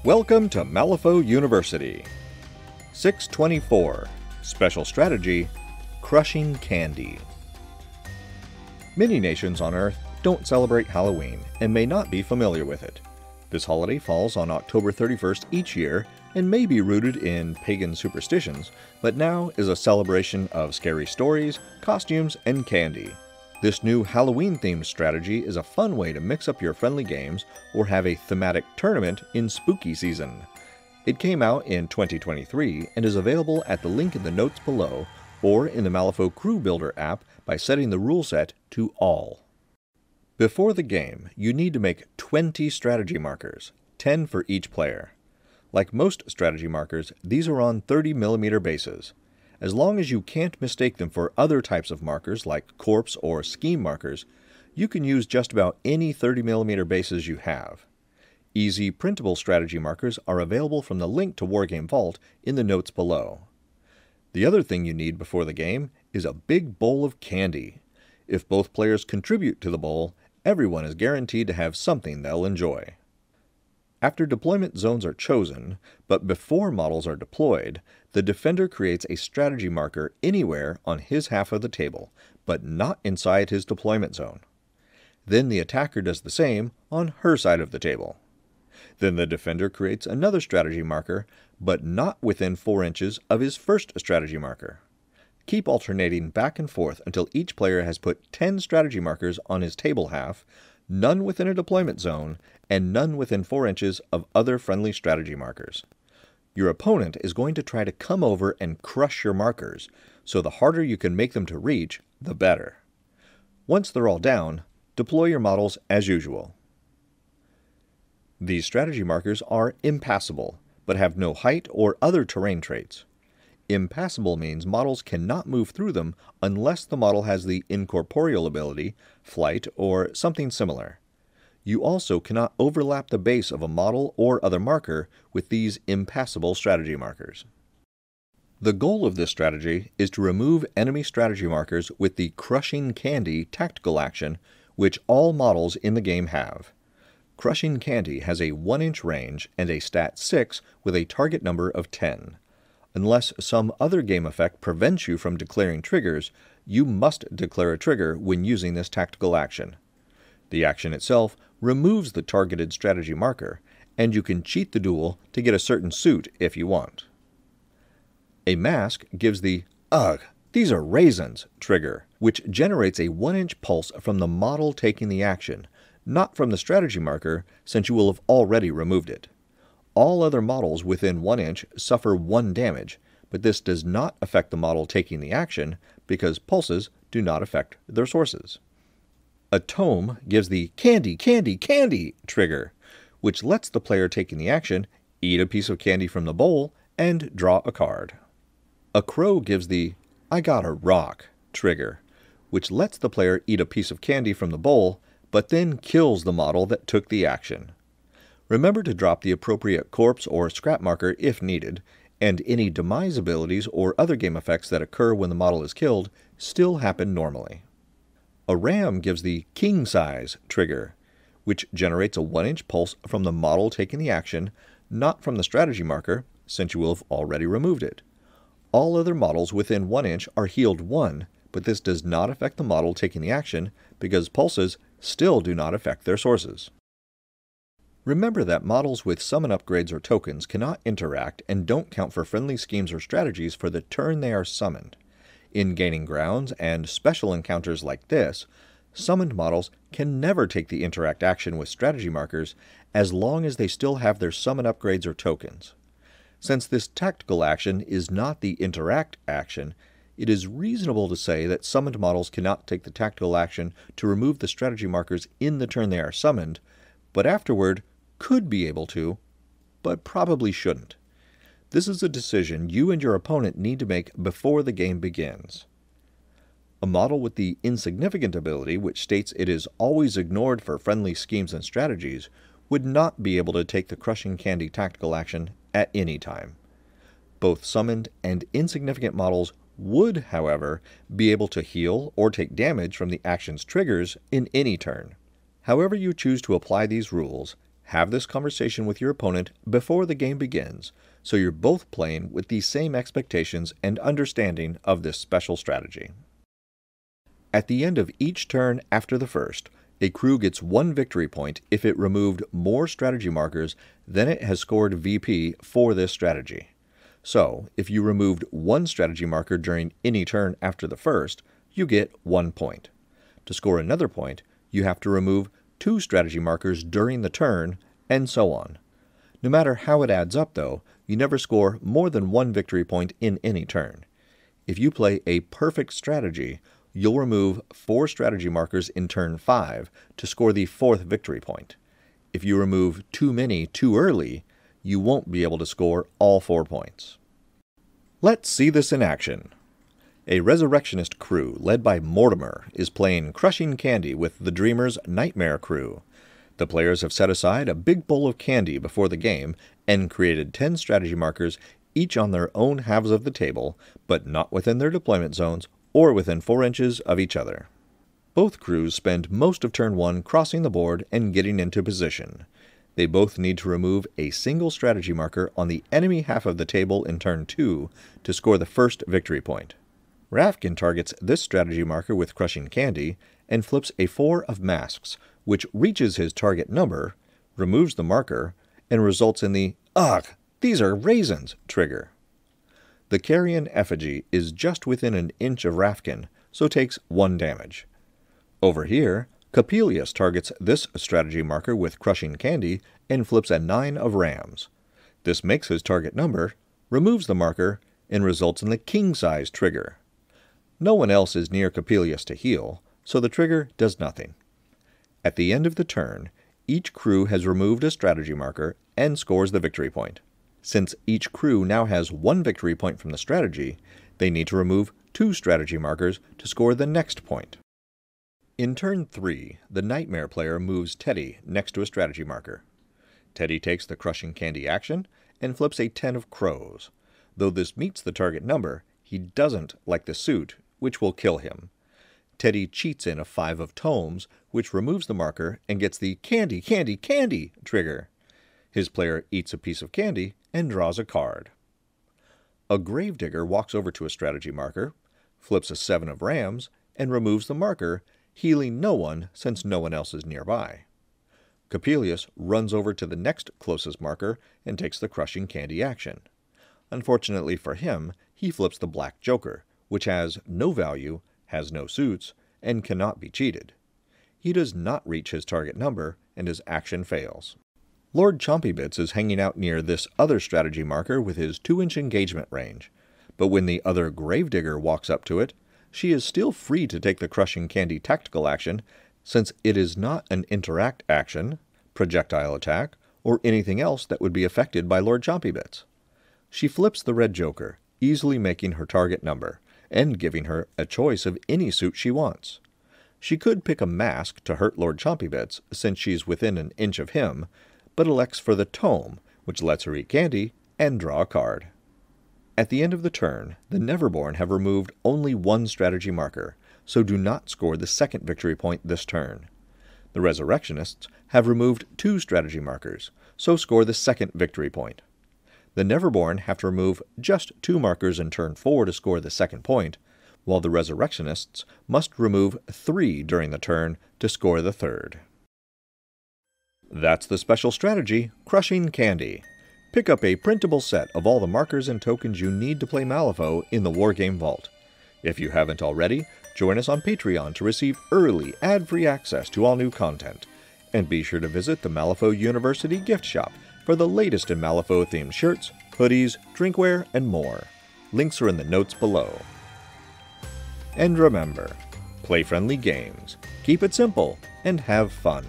Welcome to Malifaux University. 624. Special Strategy, Crushing Candy. Many nations on Earth don't celebrate Halloween and may not be familiar with it. This holiday falls on October 31st each year and may be rooted in pagan superstitions, but now is a celebration of scary stories, costumes, and candy. This new Halloween-themed strategy is a fun way to mix up your friendly games or have a thematic tournament in spooky season. It came out in 2023 and is available at the link in the notes below or in the Malifaux Crew Builder app by setting the rule set to All. Before the game, you need to make 20 strategy markers, 10 for each player. Like most strategy markers, these are on 30mm bases. As long as you can't mistake them for other types of markers like corpse or scheme markers, you can use just about any 30mm bases you have. Easy printable strategy markers are available from the link to Wargames Vault in the notes below. The other thing you need before the game is a big bowl of candy. If both players contribute to the bowl, everyone is guaranteed to have something they'll enjoy. After deployment zones are chosen, but before models are deployed, the defender creates a strategy marker anywhere on his half of the table, but not inside his deployment zone. Then the attacker does the same on her side of the table. Then the defender creates another strategy marker, but not within 4 inches of his first strategy marker. Keep alternating back and forth until each player has put 10 strategy markers on his table half, none within a deployment zone, and none within 4 inches of other friendly strategy markers. Your opponent is going to try to come over and crush your markers, so the harder you can make them to reach, the better. Once they're all down, deploy your models as usual. These strategy markers are impassable, but have no height or other terrain traits. Impassable means models cannot move through them unless the model has the incorporeal ability, flight, or something similar. You also cannot overlap the base of a model or other marker with these impassable strategy markers. The goal of this strategy is to remove enemy strategy markers with the Crushing Candy tactical action, which all models in the game have. Crushing Candy has a 1-inch range and a stat 6 with a target number of 10. Unless some other game effect prevents you from declaring triggers, you must declare a trigger when using this tactical action. The action itself removes the targeted strategy marker, and you can cheat the duel to get a certain suit if you want. A mask gives the "Ugh, these are raisins" trigger, which generates a 1-inch pulse from the model taking the action, not from the strategy marker since you will have already removed it. All other models within 1 inch suffer 1 damage, but this does not affect the model taking the action because pulses do not affect their sources. A tome gives the "Candy, candy, candy" trigger, which lets the player taking the action eat a piece of candy from the bowl and draw a card. A crow gives the "I got a rock" trigger, which lets the player eat a piece of candy from the bowl, but then kills the model that took the action. Remember to drop the appropriate corpse or scrap marker if needed, and any demise abilities or other game effects that occur when the model is killed still happen normally. A ram gives the "King Size" trigger, which generates a 1-inch pulse from the model taking the action, not from the strategy marker, since you will have already removed it. All other models within 1 inch are healed 1, but this does not affect the model taking the action because pulses still do not affect their sources. Remember that models with summon upgrades or tokens cannot interact and don't count for friendly schemes or strategies for the turn they are summoned. In Gaining Grounds and special encounters like this, summoned models can never take the interact action with strategy markers as long as they still have their summon upgrades or tokens. Since this tactical action is not the interact action, it is reasonable to say that summoned models cannot take the tactical action to remove the strategy markers in the turn they are summoned, but afterward could be able to, but probably shouldn't. This is a decision you and your opponent need to make before the game begins. A model with the insignificant ability, which states it is always ignored for friendly schemes and strategies, would not be able to take the Crushing Candy tactical action at any time. Both summoned and insignificant models would, however, be able to heal or take damage from the action's triggers in any turn. However you choose to apply these rules, Have this conversation with your opponent before the game begins, so you're both playing with the same expectations and understanding of this special strategy. At the end of each turn after the first, a crew gets 1 victory point if it removed more strategy markers than it has scored VP for this strategy. So, if you removed 1 strategy marker during any turn after the first, you get 1 point. To score another point, you have to remove 2 strategy markers during the turn, and so on. No matter how it adds up, though, you never score more than 1 victory point in any turn. If you play a perfect strategy, you'll remove 4 strategy markers in turn 5 to score the 4th victory point. If you remove too many too early, you won't be able to score all 4 points. Let's see this in action. A resurrectionist crew led by Mortimer is playing Crushing Candy with the Dreamer's Nightmare crew. The players have set aside a big bowl of candy before the game and created 10 strategy markers, each on their own halves of the table, but not within their deployment zones or within 4 inches of each other. Both crews spend most of turn 1 crossing the board and getting into position. They both need to remove a single strategy marker on the enemy half of the table in turn 2 to score the first victory point. Rafkin targets this strategy marker with Crushing Candy and flips a 4 of masks, which reaches his target number, removes the marker, and results in the "Ugh, these are raisins" trigger. The carrion effigy is just within an inch of Rafkin, so takes 1 damage. Over here, Coppelius targets this strategy marker with Crushing Candy and flips a 9 of rams. This makes his target number, removes the marker, and results in the king-size trigger. No one else is near Coppelius to heal, so the trigger does nothing. At the end of the turn, each crew has removed a strategy marker and scores the victory point. Since each crew now has 1 victory point from the strategy, they need to remove 2 strategy markers to score the next point. In turn 3, the Nightmare player moves Teddy next to a strategy marker. Teddy takes the Crushing Candy action and flips a 10 of crows. Though this meets the target number, he doesn't like the suit, which will kill him. Teddy cheats in a 5 of tomes, which removes the marker and gets the candy, candy, candy trigger. His player eats a piece of candy and draws a card. A Gravedigger walks over to a strategy marker, flips a 7 of rams, and removes the marker, healing no one since no one else is nearby. Coppelius runs over to the next closest marker and takes the Crushing Candy action. Unfortunately for him, he flips the Black Joker, which has no value, has no suits, and cannot be cheated. He does not reach his target number, and his action fails. Lord Chompybits is hanging out near this other strategy marker with his 2-inch engagement range, but when the other Gravedigger walks up to it, she is still free to take the Crushing Candy tactical action, since it is not an interact action, projectile attack, or anything else that would be affected by Lord Chompybits. She flips the Red Joker, easily making her target number, and giving her a choice of any suit she wants. She could pick a mask to hurt Lord Chompybits, since she's within an inch of him, but elects for the tome, which lets her eat candy and draw a card. At the end of the turn, the Neverborn have removed only 1 strategy marker, so do not score the second victory point this turn. The Resurrectionists have removed 2 strategy markers, so score the second victory point. The Neverborn have to remove just 2 markers in turn 4 to score the second point, while the Resurrectionists must remove 3 during the turn to score the third. That's the special strategy, Crushing Candy. Pick up a printable set of all the markers and tokens you need to play Malifaux in the Wargame Vault. If you haven't already, join us on Patreon to receive early, ad-free access to all new content. And be sure to visit the Malifaux University gift shop for the latest in Malifaux-themed shirts, hoodies, drinkware, and more. Links are in the notes below. And remember, play friendly games, keep it simple, and have fun.